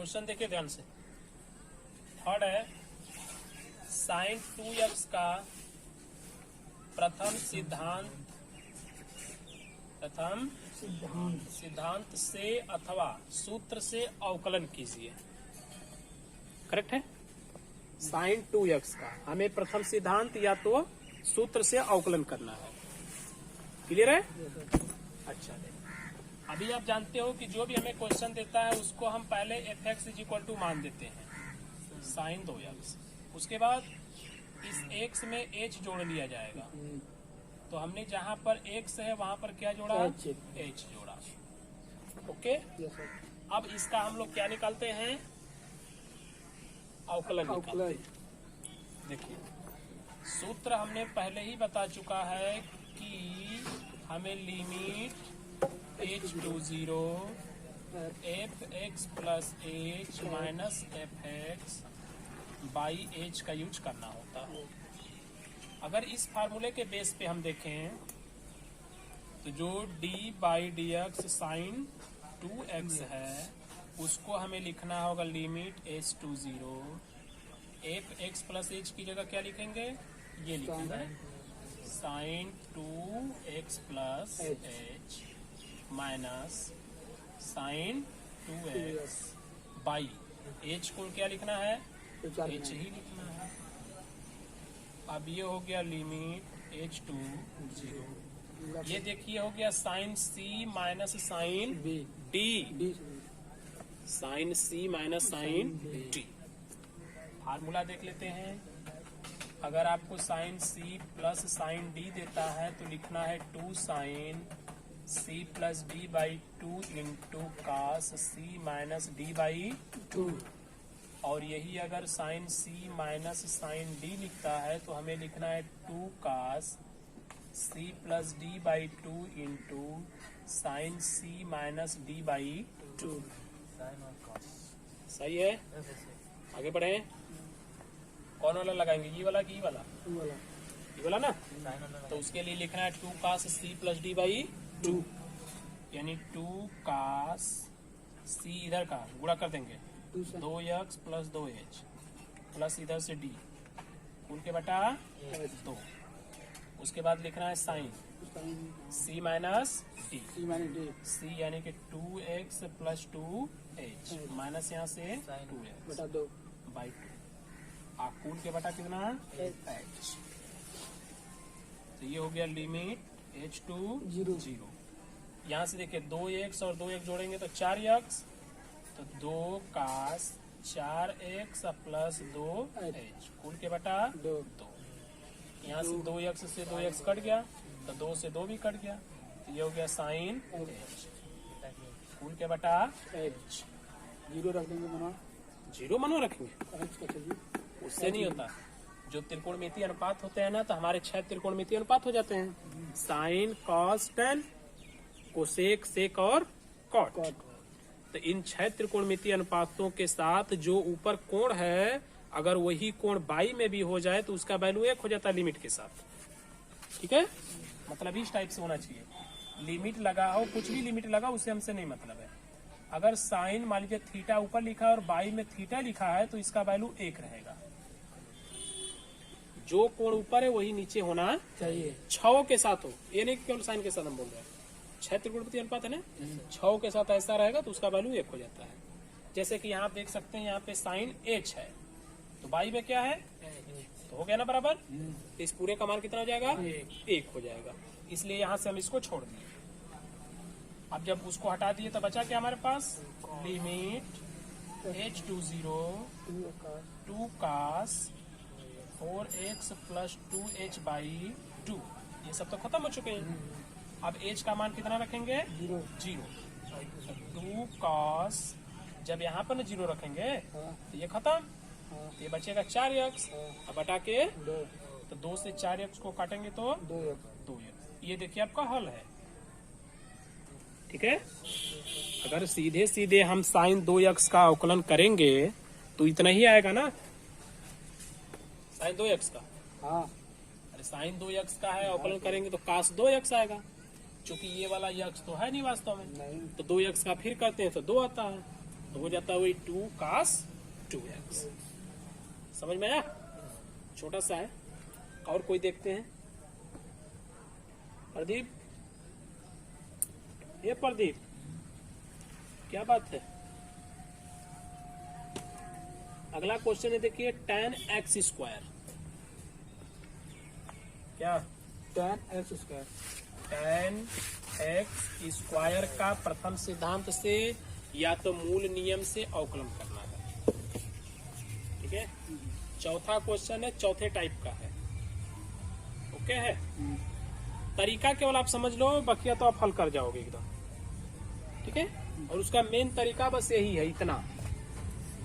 Question देखिए ध्यान से। थर्ड है साइन 2x का प्रथम सिद्धांत से अथवा सूत्र से अवकलन कीजिए। करेक्ट है। साइन 2x का हमें प्रथम सिद्धांत या तो सूत्र से अवकलन करना है। क्लियर है? अच्छा, अभी आप जानते हो कि जो भी हमें क्वेश्चन देता है उसको हम पहले fx इक्वल टू मान देते हैं साइन 2x। उसके बाद इस x में h जोड़ लिया जाएगा। तो हमने जहां पर x है वहां पर क्या जोड़ा? h जोड़ा। ओके, अब इसका हम लोग क्या निकालते हैं? अवकलन निकालते हैं। देखिए सूत्र हमने पहले ही बता चुका है कि हमें limit h to 0 fx plus h minus fx by h का यूज करना होता है। अगर इस फार्मूले के बेस पे हम देखें तो जो d by D X sine 2x है उसको हमें लिखना होगा limit h to 0 fx plus h की जगह क्या लिखेंगे? ये लिखेंगे sine 2x plus h minus sine 2x by h को क्या लिखना है? h ही लिखना है। अब ये हो गया लिमिट h टू 0। ये देखिए हो गया sine c minus sine d, sine c minus sine d। Formula देख लेते हैं। अगर आपको sine c plus sine d देता है तो लिखना है 2 sine c plus d by 2 into cos c minus d by 2। और यही अगर sine c minus sine d लिखता है तो हमें लिखना है 2 cos c plus d by 2 into sine c minus d by 2। सही है? आगे बढ़े। कौन वाला लगाएंगे? ये वाला कि ये वाला? ये वाला ना। तो उसके लिए लिखना है 2 cos c plus d by 2, यानी 2 कास c इधर का गुणा कर देंगे 2x प्लस 2h प्लस इधर से d कुल के बटा 2। उसके बाद लिखना है sine c minus d, c यानी कि 2x प्लस 2h माइनस यहाँ से 2x बाई 2 कुल के बटा कितना? h। तो ये हो गया लिमिट h टू 0। यहाँ से देखिए 2x और 2x जोड़ेंगे तो 4x, तो 2 कास 4x प्लस 2h कुल के बटा 2। यहाँ से 2x से 2x कट गया तो 2 से 2 भी कट गया। तो ये हो गया साइन h कुल के बटा h। 0 रख देंगे मनो। 0 मनो रखेंगे, उससे नहीं होता। जो त्रिकोणमितीय अनुपात होते हैं ना तो हमारे 6 त्रिकोणमितीय अनुपात हो जाते हैं। Sine cos tan cosec sec और कॉट। तो इन 6 त्रिकोणमितीय अनुपातों के साथ जो ऊपर कोण है अगर वही कोण बाई में भी हो जाए तो उसका वैल्यू 1 हो जाता है लिमिट के साथ। ठीक है, मतलब इस टाइप से होना चाहिए। लिमिट लगा हो, कुछ भी लिमिट लगा उससे हमसे नहीं मतलब है। अगर साइन मान लीजिए थीटा ऊपर लिखा है और बाई में थीटा लिखा है तो इसका वैल्यू 1 रहेगा। जो कोण ऊपर है वही नीचे होना चाहिए, 6 के साथ हो। ये नहीं केवल साइन के साथ हम बोल रहे हैं, 6 त्रिकोणमितीय अनुपात है ना, 6 के साथ ऐसा रहेगा तो उसका वैल्यू 1 हो जाता है। जैसे कि यहाँ देख सकते हैं यहाँ पे साइन h है तो बाई में क्या है? तो हो गया ना बराबर। तो इस पूरे का मान कितना हो जाएगा? 1 हो जाएगा। इसलिए यहाँ से हम इसको छोड़ दिए। अब जब उसको हटा दिए तो बचा क्या हमारे पास? Limit h to 0 2 cos 4x plus 2h by 2। ये सब तो खत्म हो चुके हैं। अब h का मान कितना रखेंगे? 0। 2 कॉस, जब यहाँ पर 0 रखेंगे तो ये खत्म, तो ये बचेगा 4x। अब बटा के तो 2 से 4x को काटेंगे तो 2x। ये देखिए आपका हल है। ठीक है, अगर सीधे सीधे हम साइन 2x का अवकलन करेंगे तो इतना ही आएगा ना, साइन 2x का। हाँ, अरे साइन 2x का है, अवकलन करेंगे तो कास 2x आएगा। क्योंकि ये वाला x तो है नहीं वास्तव में, तो 2x का फिर करते हैं तो 2 आता है। तो हो जाता है वही 2 cos 2x। समझ में आया? छोटा सा है। और कोई देखते हैं। प्रदीप, ये प्रदीप क्या बात है? अगला क्वेश्चन है, देखिए tan x स्क्वायर। क्या? tan x square. tan x square का प्रथम सिद्धांत से या तो मूल नियम से अवकलन करना है। ठीक है। चौथा क्वेश्चन है, चौथे टाइप का है। ओके है। तरीका केवल आप समझ लो, बकिया तो आप हल कर जाओगे एकदम। ठीक है। और उसका मेन तरीका बस यही है,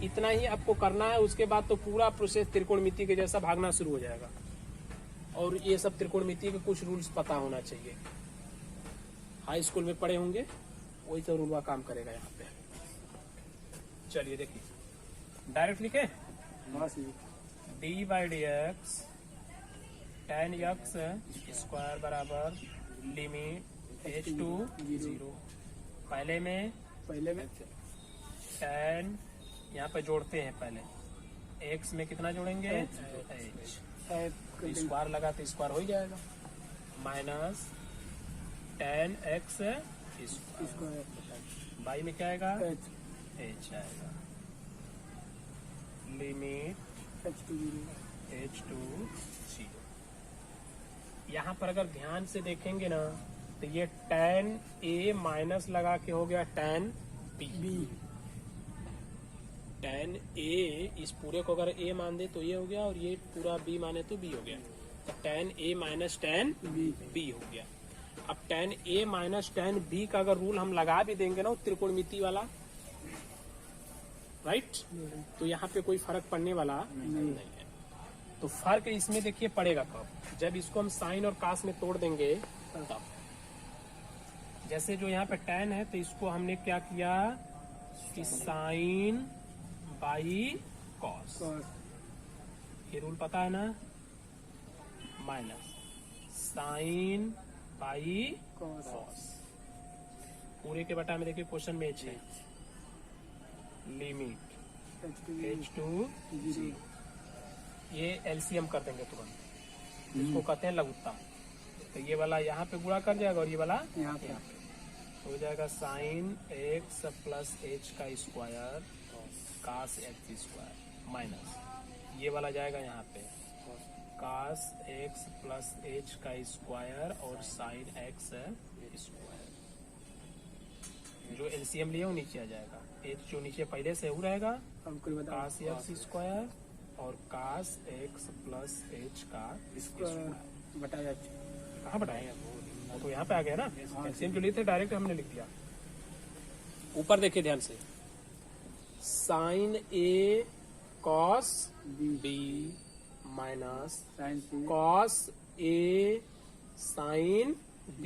इतना ही आपको करना है। उसके बाद तो पूरा प्रोसेस त्रिकोणमिति के जैसा भागना शुरू हो जाएगा। और ये सब त्रिकोणमिति के कुछ रूल्स पता होना चाहिए, हाई स्कूल में पढ़े होंगे, वही सब रूल काम करेगा यहाँ पे। चलिए देखिए, डायरेक्ट लिखे d/dx tan x स्क्वायर बराबर लिमिट h टू 0। पहले में tan, यहाँ पे जोड़ते हैं पहले x में कितना जोड़ेंगे, h। स्क्वायर लगा तो स्क्वायर हो ही जाएगा, minus tan x square, by में क्या आएगा, h आएगा, लिमिट h टू 0। यहाँ पर अगर ध्यान से देखेंगे ना तो ये tan a माइनस लगा के हो गया tan b। tan a इस पूरे को अगर a मान दे तो ये हो गया, और ये पूरा b माने तो b हो गया। तो tan a minus tan b हो गया। अब tan a minus tan b का अगर रूल हम लगा भी देंगे ना त्रिकोणमिति वाला, राइट, तो यहाँ पे कोई फर्क पड़ने वाला नहीं है। तो फर्क इसमें देखिए पड़ेगा कब, जब इसको हम साइन और कास में तोड़ देंगे तब। जैसे जो यहाँ पे tan है तो इसको हमने क्या किया कि साइन बाई कॉस, ये रूल पता है ना, माइनस साइन बाई कॉस, पूरे के बटा में देखिए क्वेश्चन में h है, लिमिट h टू 0। ये एलसीएम कर देंगे तुरंत, इसको कहते हैं लघुत्तम। तो ये वाला यहाँ पे गुणा कर जाएगा और ये वाला यहाँ पे हो जाएगा साइन x प्लस h का स्क्वायर कास x स्क्वायर, माइनस ये वाला जाएगा यहाँ पे कास x प्लस h का स्क्वायर और साइन x स्क्वायर। जो एलसीएम लिए वो नीचे आ जाएगा, h जो नीचे पहले से वो रहेगा कास x स्क्वायर और कास x प्लस h का स्क्वायर बताया। कहाँ बताएंगे, वो तो यहाँ पे आ गया ना, एलसीएम जो लिए थे डायरेक्ट हमने लिख दिया। ऊपर देखिए ध्यान से, sine a cos b minus cos a sine b।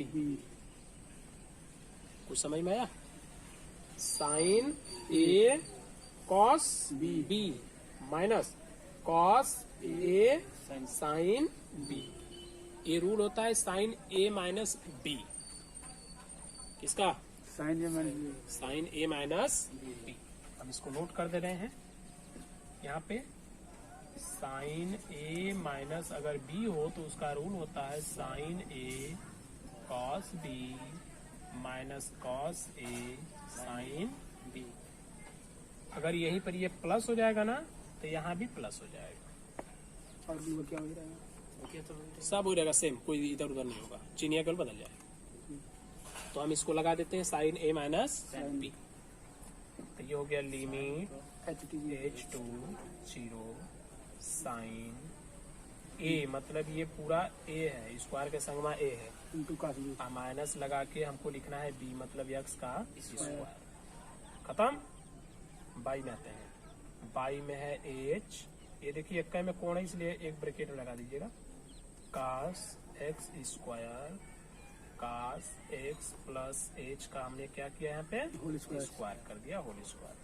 कुछ समझ में आया? Sine a cos b minus cos a sine b। ये रूल होता है साइन a माइनस b। किसका? Sine a minus b। हम इसको नोट कर दे रहे हैं यहाँ पे। साइन a माइनस अगर b हो तो उसका रूल होता है sine a cos b minus cos a sine b। अगर यहीं पर ये प्लस हो जाएगा ना तो यहाँ भी प्लस हो जाएगा, और भी क्या हो जाएगा, सब हो जाएगा सेम, कोई इधर उधर नहीं होगा, चिन्ह केवल बदल जाएगा। तो हम इसको लगा देते हैं sine a minus sine b। तो ये हो गया limit h to 0 sine a, मतलब ये पूरा a है, स्क्वायर के संगमा a है, माइनस लगा के हमको लिखना है b, मतलब x का स्क्वायर। खत्म। बाई में आते हैं, बाई में है h, ये देखिए इक्का में कोण है इसलिए एक ब्रैकेट लगा दीजिएगा, कास x स्क्वायर कास x प्लस h का हमने क्या किया यहाँ पे स्क्वायर कर दिया, होल स्क्वायर।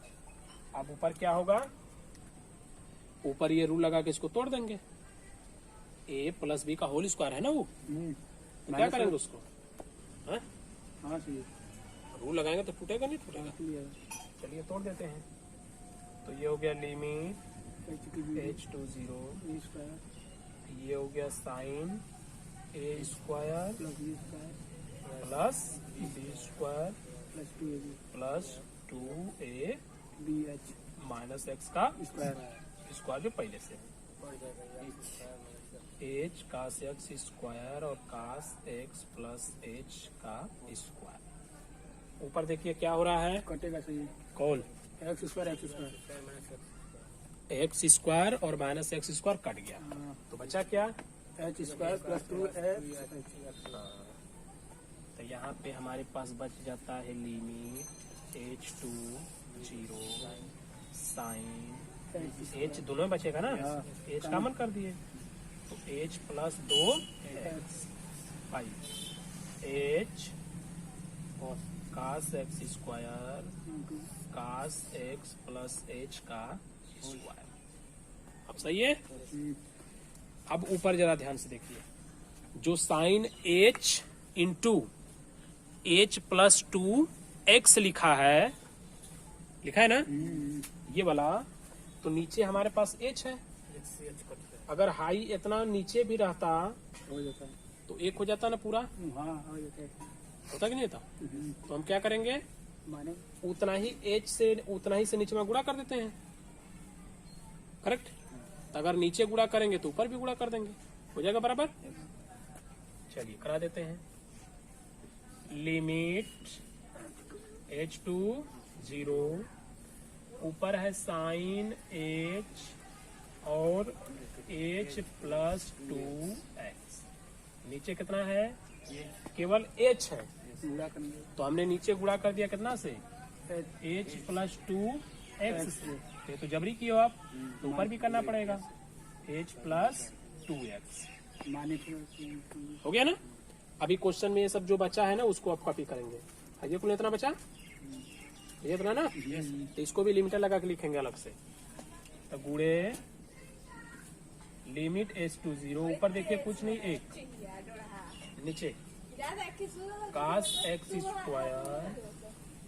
अब ऊपर क्या होगा, ऊपर ये रूल लगा के इसको तोड़ देंगे, a प्लस b का होल स्क्वायर है ना वो, तो क्या करेंगे उसको, रूल लगाएंगे तो टूटेगा नहीं टूटेगा। क्लियर चलिए तोड़ देते हैं। तो ये हो गया limit h to 0 h to 0, a square ये हो गया sine a square plus b square plus b square प्लस 2ab plus 2a bh minus x का स्क्वायर स्क्वायर जो पहले से h कास एक्स स्क्वायर और कास एक्स प्लस h का स्क्वायर। ऊपर देखिए क्या हो रहा है, कटेगा सही कॉल x स्क्वायर एक्स स्क्वायर और माइनस एक्स स्क्वायर कट गया, तो बचा क्या, h स्क्वायर प्लस 2h तो यहाँ पे हमारे पास बच जाता है limit h to 0 sine h दोनों में बचेगा ना, h कॉमन कर दिए तो h प्लस 2x पाई h कास एक्स स्क्वायर कास एक्स प्लस h का स्क्वायर। अब सही है। अब ऊपर जरा ध्यान से देखिए, जो sine h into h plus 2x लिखा है ना ये वाला, तो नीचे हमारे पास h है। अगर हाई इतना नीचे भी रहता हो जाता है तो एक हो जाता ना पूरा, हाँ हो जाता है होता कि नहीं होता। तो हम क्या करेंगे, माने उतना ही से नीचे में गुणा कर देते हैं, करेक्ट। तो अगर नीचे गुणा करेंगे तो ऊपर भी गुणा कर देंगे, हो जाएगा बराबर। चलिए करा देते हैं। लिमिट h टू 0, ऊपर है साइन h और h प्लस 2x, नीचे कितना है, केवल h है, गुणा करेंगे तो हमने नीचे गुणा कर दिया कितना से, h प्लस 2x से। ये तो जबरी किए हो आप, तो ऊपर भी करना पड़ेगा h प्लस 2x, माने हो गया ना। अभी क्वेश्चन में ये सब जो बचा है ना उसको आप कॉपी करेंगे। ये कुल इतना बचा, ये इतना ना, तो इसको भी लिमिटर लगा के लिखेंगे अलग से। तो गुणे लिमिट h टू 0, ऊपर देखिए कुछ नहीं, एक नीचे कास एक्स स्क्वायर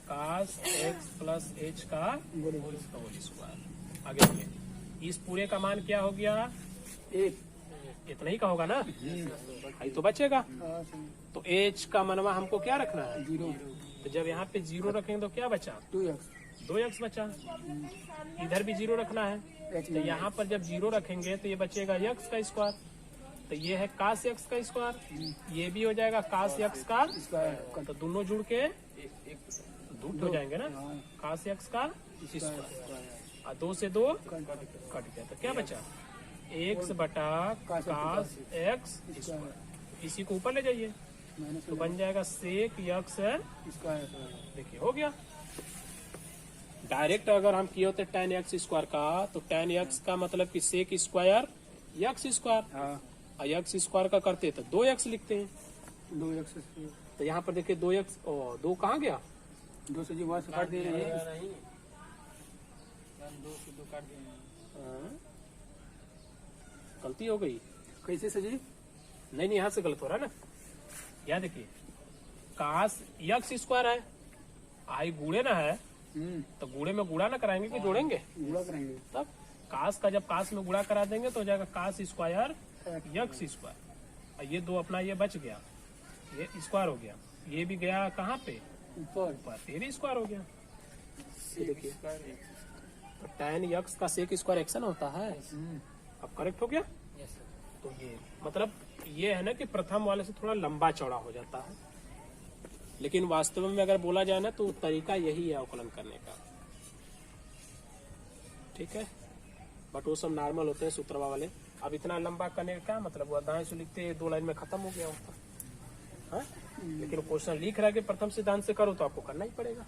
कास एक्स प्लस h का होल स्क्वायर। आगे देखिए, इस पूरे का मान क्या हो गया, एक इतना ही का होगा ना, आई तो बचेगा। तो h का मनवा हमको क्या रखना है, 0 तो जब यहाँ पे 0 रखेंगे तो क्या बचा, 2x बचा। इधर भी 0 रखना है, तो यहाँ पर जब 0 रखेंगे तो ये बचेगा x का स्क्वायर, तो ये है कास x का स्क्वायर, ये भी हो जाएगा कास x का स्क्वायर, तो दोनों जुड़ के रूट हो जाएंगे ना, कास x का स्क्वायर, और 2 से 2 कट गया, तो क्या बचा, x बटा कास x स्क्वायर। इसी को ऊपर ले जाइए तो बन जाएगा सेक x स्क्वायर। देखिए हो गया। डायरेक्ट अगर हम किए होते tan x स्क्वायर का, तो tan x का मतलब कि सेक स्क्वायर x स्क्वायर, और x स्क्वायर का करते तो 2x लिखते हैं। 2x तो यहाँ पर देखिए 2x, 2 कहाँ गया, 2 से जी वहां से काट दे रहे हैं, गलती हो गई, कैसे सजी, नहीं यहाँ से गलत हो रहा है ना। यहाँ देखिए कास x स्क्वायर है, आई गुणे ना है, तो गुणे में गुणा ना कराएंगे कि जोड़ेंगे, गुणा करेंगे तब कास का जब कास में गुणा करा देंगे तो हो जाएगा कास स्क्वायर x स्क्वायर, और ये 2 अपना ये बच गया, ये स्क्वायर हो गया, ये भी गया कहाँ पे ऊपर, ये भी स्क्वायर हो गया। ये देखिए तो tan x का सेक स्क्वायर एक्शन होता है, अब करेक्ट हो गया। तो ये मतलब ये है ना कि प्रथम वाले से थोड़ा लंबा चौड़ा हो जाता है, लेकिन वास्तव में अगर बोला जाए ना तो तरीका यही है अवकलन करने का, ठीक है। बट वो सब नॉर्मल होते हैं सूत्रवा वाले। अब इतना लंबा करने का क्या मतलब हुआ, दाएं से लिखते 2 लाइन में खत्म हो गया होता है, लेकिन क्वेश्चन लिख रहा है कि प्रथम सिद्धांत से करो तो आपको करना ही पड़ेगा।